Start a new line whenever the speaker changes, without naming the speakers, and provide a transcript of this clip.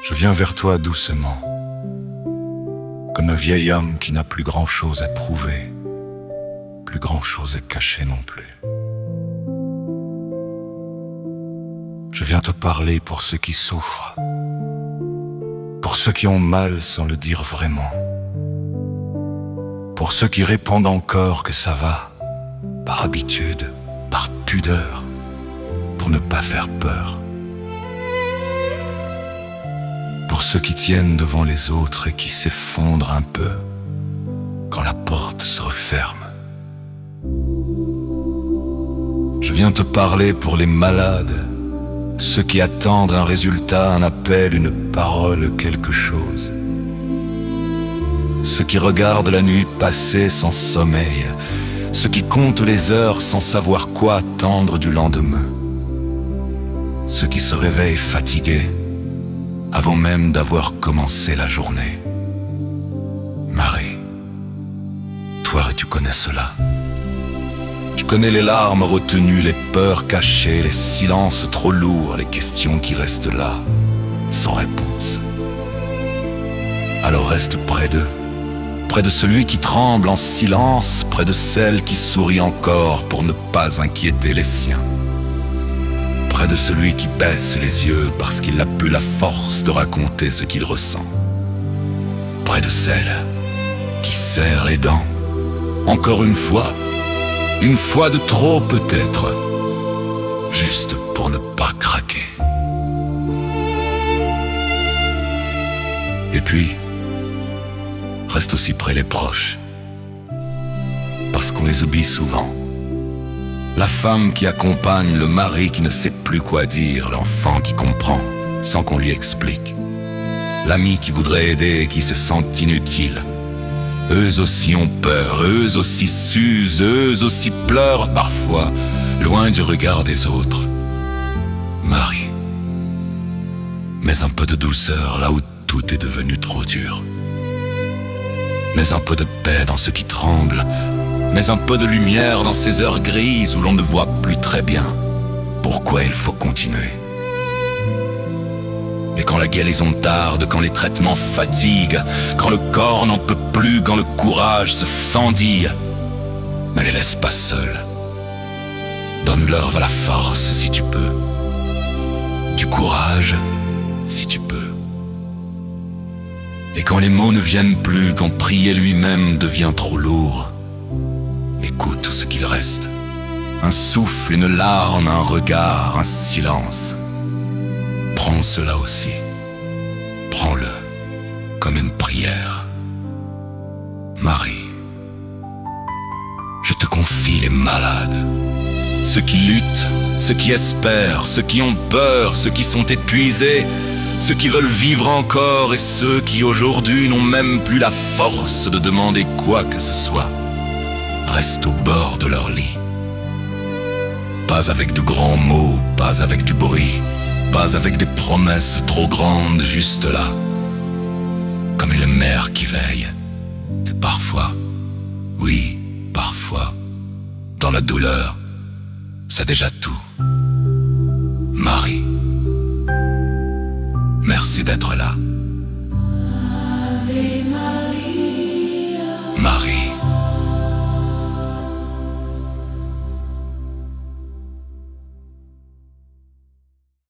Je viens vers toi doucement, comme un vieil homme qui n'a plus grand-chose à prouver, plus grand-chose à cacher non plus. Je viens te parler pour ceux qui souffrent, pour ceux qui ont mal sans le dire vraiment, pour ceux qui répondent encore que ça va, par habitude, par pudeur, pour ne pas faire peur. Pour ceux qui tiennent devant les autres et qui s'effondrent un peu quand la porte se referme. Je viens te parler pour les malades, ceux qui attendent un résultat, un appel, une parole, quelque chose. Ceux qui regardent la nuit passer sans sommeil, ceux qui comptent les heures sans savoir quoi attendre du lendemain. Ceux qui se réveillent fatigués avant même d'avoir commencé la journée. Marie, toi tu connais cela. Tu connais les larmes retenues, les peurs cachées, les silences trop lourds, les questions qui restent là, sans réponse. Alors reste près d'eux, près de celui qui tremble en silence, près de celle qui sourit encore pour ne pas inquiéter les siens. Près de celui qui baisse les yeux parce qu'il n'a plus la force de raconter ce qu'il ressent. Près de celle qui serre les dents, encore une fois de trop peut-être, juste pour ne pas craquer. Et puis, reste aussi près les proches, parce qu'on les oublie souvent. La femme qui accompagne le mari qui ne sait plus quoi dire, l'enfant qui comprend sans qu'on lui explique, l'ami qui voudrait aider et qui se sent inutile. Eux aussi ont peur, eux aussi s'usent, eux aussi pleurent parfois, loin du regard des autres. Marie, mets un peu de douceur là où tout est devenu trop dur. Mets un peu de paix dans ceux qui tremblent, mets un peu de lumière dans ces heures grises où l'on ne voit plus très bien pourquoi il faut continuer. Et quand la guérison tarde, quand les traitements fatiguent, quand le corps n'en peut plus, quand le courage se fendille, ne les laisse pas seuls. Donne-leur la force si tu peux, du courage si tu peux. Et quand les mots ne viennent plus, quand prier lui-même devient trop lourd, écoute ce qu'il reste. Un souffle, une larme, un regard, un silence. Prends cela aussi. Prends-le comme une prière. Marie, je te confie les malades, ceux qui luttent, ceux qui espèrent, ceux qui ont peur, ceux qui sont épuisés, ceux qui veulent vivre encore et ceux qui aujourd'hui n'ont même plus la force de demander quoi que ce soit. Restent au bord de leur lit. Pas avec de grands mots, pas avec du bruit, pas avec des promesses trop grandes, juste là. Comme une mère qui veille. Et parfois, oui, parfois, dans la douleur, c'est déjà tout. Marie, merci d'être là.